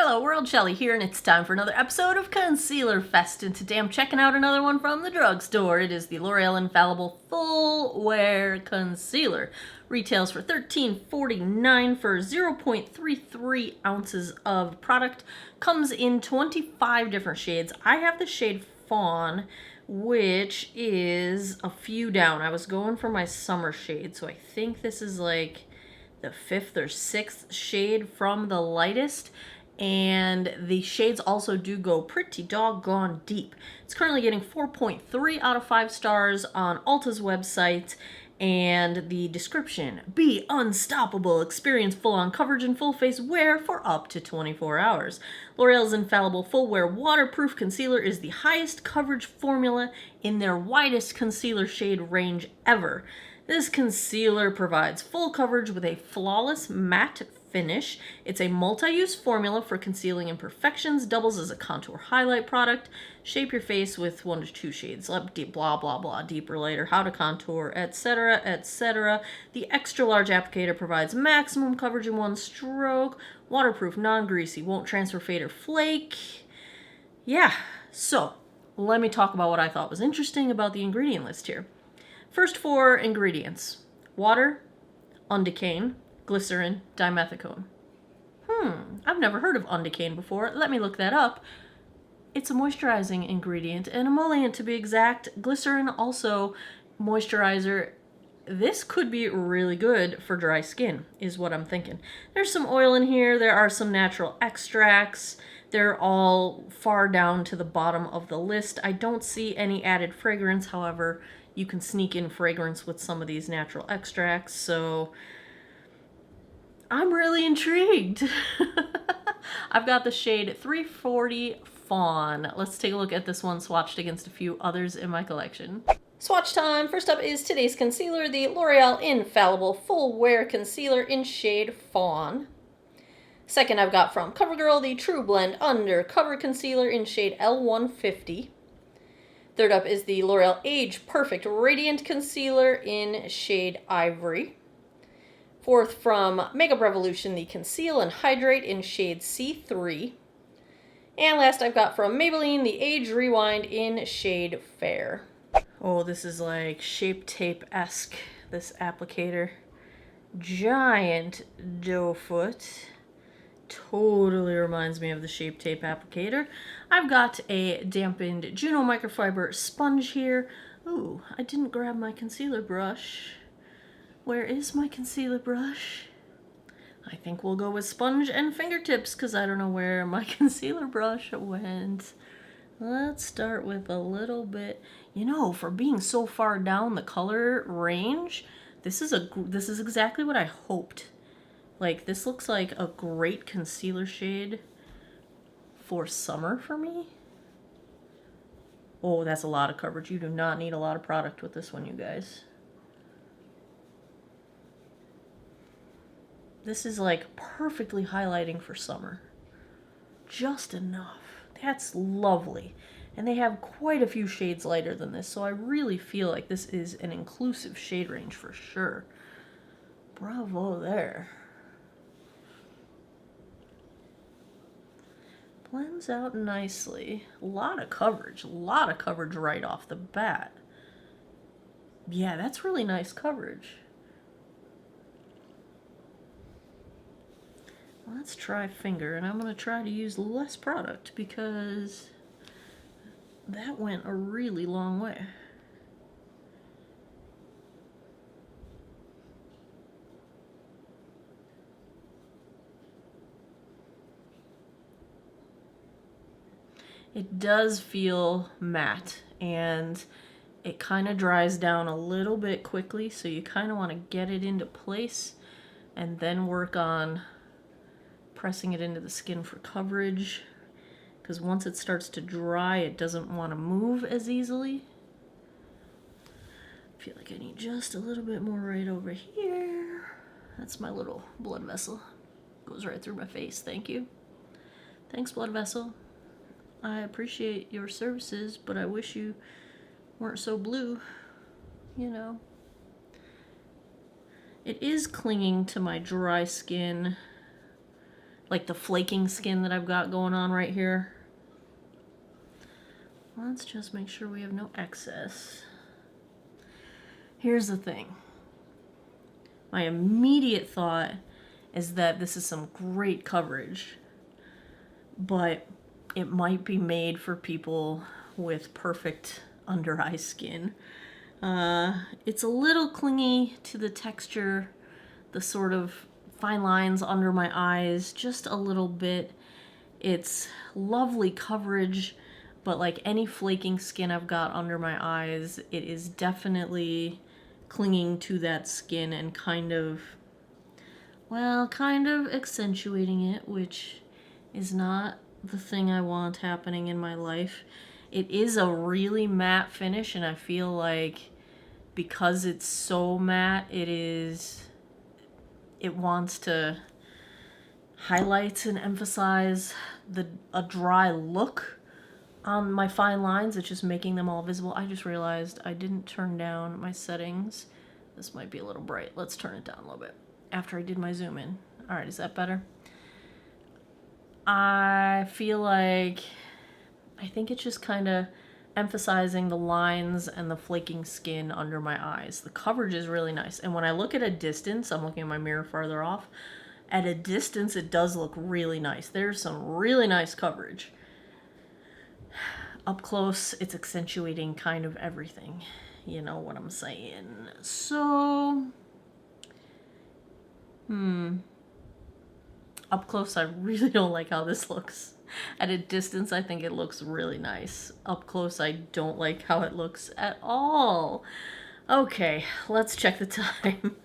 Hello world, Shelly here, and it's time for another episode of Concealer Fest, and today I'm checking out another one from the drugstore. It is the L'Oreal Infallible Full Wear Concealer. Retails for $13.49 for 0.33 ounces of product. Comes in 25 different shades. I have the shade Fawn, which is a few down. I was going for my summer shade, so I think this is like the 5th or 6th shade from the lightest. And the shades also do go pretty doggone deep. It's currently getting 4.3 out of 5 stars on Ulta's website. And the description: be unstoppable, experience full-on coverage and full face wear for up to 24 hours. L'Oreal's Infallible Full Wear Waterproof Concealer is the highest coverage formula in their widest concealer shade range ever. This concealer provides full coverage with a flawless matte finish. It's a multi-use formula for concealing imperfections, doubles as a contour highlight product. Shape your face with 1 to 2 shades, deep, blah, blah, blah, deeper, lighter, how to contour, etc., etc. The extra large applicator provides maximum coverage in 1 stroke. Waterproof, non-greasy, won't transfer, fade, or flake. Yeah, so let me talk about what I thought was interesting about the ingredient list here. First 4 ingredients: water, undecane, glycerin, dimethicone. I've never heard of undecane before. Let me look that up. It's a moisturizing ingredient, an emollient to be exact. Glycerin, also moisturizer. This could be really good for dry skin, is what I'm thinking. There's some oil in here. There are some natural extracts. They're all far down to the bottom of the list. I don't see any added fragrance. However, you can sneak in fragrance with some of these natural extracts, so I'm really intrigued. I've got the shade 340 Fawn. Let's take a look at this one swatched against a few others in my collection. Swatch time. First up is today's concealer, the L'Oreal Infallible Full Wear Concealer in shade Fawn. Second, I've got from CoverGirl the True Blend Undercover Concealer in shade L150. Third up is the L'Oreal Age Perfect Radiant Concealer in shade Ivory. Fourth, from Makeup Revolution, the Conceal and Hydrate in shade C3. And last, I've got from Maybelline the Age Rewind in shade Fair. Oh, this is like Shape Tape-esque, this applicator. Giant doe foot. Totally reminds me of the Shape Tape applicator. I've got a dampened Juno microfiber sponge here. Ooh, I didn't grab my concealer brush. Where is my concealer brush? I think we'll go with sponge and fingertips because I don't know where my concealer brush went. Let's start with a little bit. You know, for being so far down the color range, this is exactly what I hoped. Like, this looks like a great concealer shade for summer for me. Oh, that's a lot of coverage. You do not need a lot of product with this one, you guys. This is like perfectly highlighting for summer. Just enough. That's lovely. And they have quite a few shades lighter than this, so I really feel like this is an inclusive shade range for sure. Bravo there. Blends out nicely. A lot of coverage right off the bat. Yeah, that's really nice coverage. Let's try finger, and I'm going to try to use less product because that went a really long way. It does feel matte, and it kind of dries down a little bit quickly, so you kind of want to get it into place and then work on pressing it into the skin for coverage, because once it starts to dry, it doesn't want to move as easily. I feel like I need just a little bit more right over here. That's my little blood vessel. Goes right through my face. Thank you. Thanks, blood vessel. I appreciate your services, but I wish you weren't so blue, you know. It is clinging to my dry skin like the flaking skin that I've got going on right here. Let's just make sure we have no excess. Here's the thing. My immediate thought is that this is some great coverage, but it might be made for people with perfect under eye skin. It's a little clingy to the texture, the sort of fine lines under my eyes, just a little bit. It's lovely coverage, but like any flaking skin I've got under my eyes, it is definitely clinging to that skin and kind of accentuating it, which is not the thing I want happening in my life. It is a really matte finish, and I feel like because it's so matte, it wants to highlight and emphasize a dry look on my fine lines. It's just making them all visible. I just realized I didn't turn down my settings. This might be a little bright. Let's turn it down a little bit after I did my zoom in. All right, is that better? I feel like, I think it's just kind of emphasizing the lines and the flaking skin under my eyes. The coverage is really nice. And when I look at a distance, I'm looking at my mirror farther off. At a distance, it does look really nice. There's some really nice coverage. Up close, it's accentuating kind of everything. You know what I'm saying? So, up close, I really don't like how this looks. At a distance, I think it looks really nice. Up close, I don't like how it looks at all. Okay, let's check the time.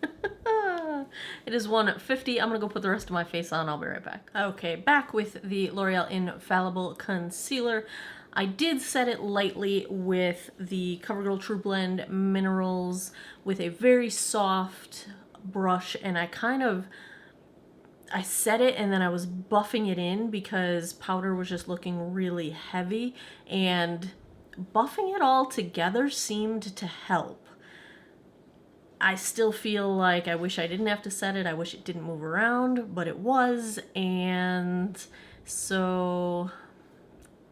It is 1:50. I'm gonna go put the rest of my face on. I'll be right back. Okay, back with the L'Oreal Infallible Concealer. I did set it lightly with the CoverGirl True Blend Minerals with a very soft brush, and I set it and then I was buffing it in because powder was just looking really heavy, and buffing it all together seemed to help. I still feel like I wish I didn't have to set it. I wish it didn't move around, but it was, and so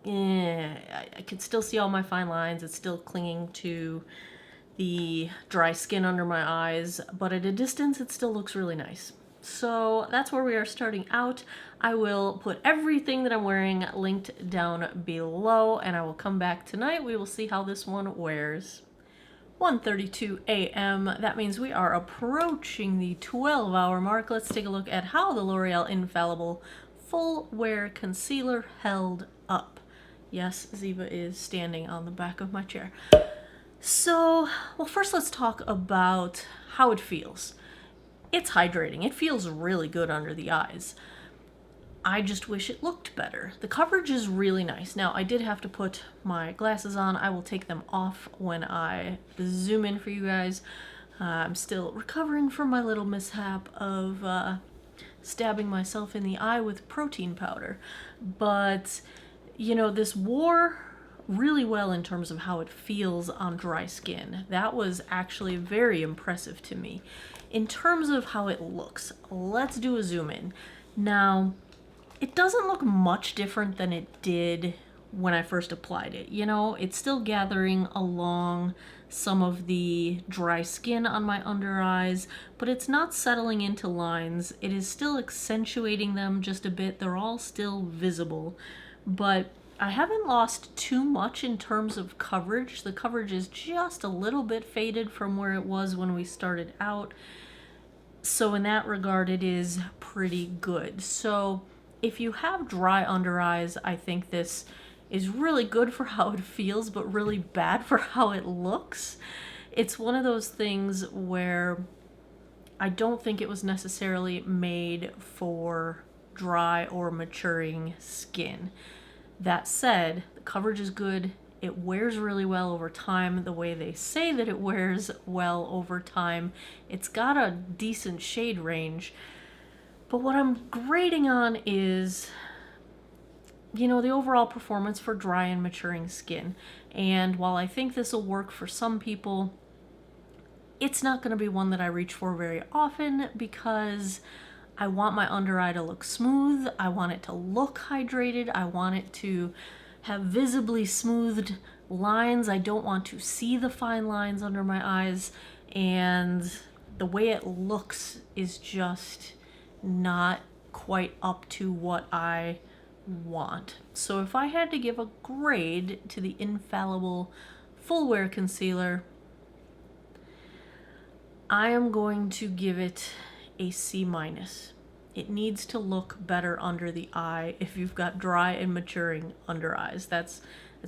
yeah, I could still see all my fine lines. It's still clinging to the dry skin under my eyes, but at a distance it still looks really nice. So that's where we are starting out. I will put everything that I'm wearing linked down below, and I will come back tonight. We will see how this one wears. 1:32 a.m. That means we are approaching the 12-hour mark. Let's take a look at how the L'Oreal Infallible Full Wear Concealer held up. Yes, Ziva is standing on the back of my chair. So, well, first let's talk about how it feels. It's hydrating. It feels really good under the eyes. I just wish it looked better. The coverage is really nice. Now, I did have to put my glasses on. I will take them off when I zoom in for you guys. I'm still recovering from my little mishap of stabbing myself in the eye with protein powder. But, you know, this wore really well in terms of how it feels on dry skin. That was actually very impressive to me. In terms of how it looks, let's do a zoom in. Now, it doesn't look much different than it did when I first applied it. You know, it's still gathering along some of the dry skin on my under eyes, but it's not settling into lines. It is still accentuating them just a bit. They're all still visible, but I haven't lost too much in terms of coverage. The coverage is just a little bit faded from where it was when we started out. So in that regard, it is pretty good. So if you have dry under eyes, I think this is really good for how it feels, but really bad for how it looks. It's one of those things where I don't think it was necessarily made for dry or maturing skin. That said, the coverage is good. It wears really well over time, the way they say that it wears well over time. It's got a decent shade range. But what I'm grading on is, you know, the overall performance for dry and maturing skin. And while I think this will work for some people, it's not going to be one that I reach for very often because I want my under eye to look smooth. I want it to look hydrated. I want it to have visibly smoothed lines. I don't want to see the fine lines under my eyes. And the way it looks is just not quite up to what I want. So if I had to give a grade to the Infallible Full Wear Concealer, I am going to give it a C-. It needs to look better under the eye if you've got dry and maturing under eyes. That's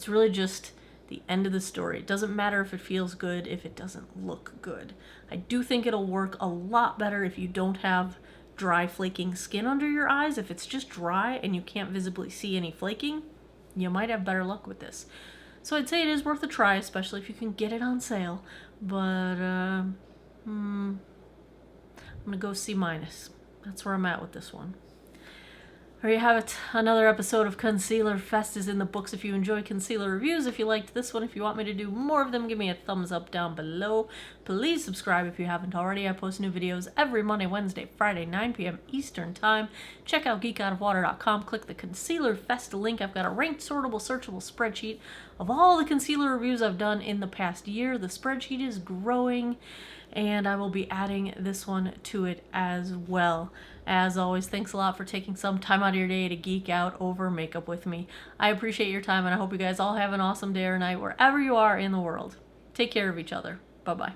really just the end of the story. It doesn't matter if it feels good if it doesn't look good. I do think it'll work a lot better if you don't have dry flaking skin under your eyes. If it's just dry and you can't visibly see any flaking, you might have better luck with this. So I'd say it is worth a try, especially if you can get it on sale. But I'm gonna go C-. That's where I'm at with this one. There you have it. Another episode of Concealer Fest is in the books. If you enjoy concealer reviews, if you liked this one, if you want me to do more of them, give me a thumbs up down below. Please subscribe if you haven't already. I post new videos every Monday, Wednesday, Friday, 9 p.m. Eastern Time. Check out geekoutofwater.com. Click the Concealer Fest link. I've got a ranked, sortable, searchable spreadsheet of all the concealer reviews I've done in the past year. The spreadsheet is growing, and I will be adding this one to it as well. As always, thanks a lot for taking some time out of your day to geek out over makeup with me. I appreciate your time, and I hope you guys all have an awesome day or night wherever you are in the world. Take care of each other. Bye-bye.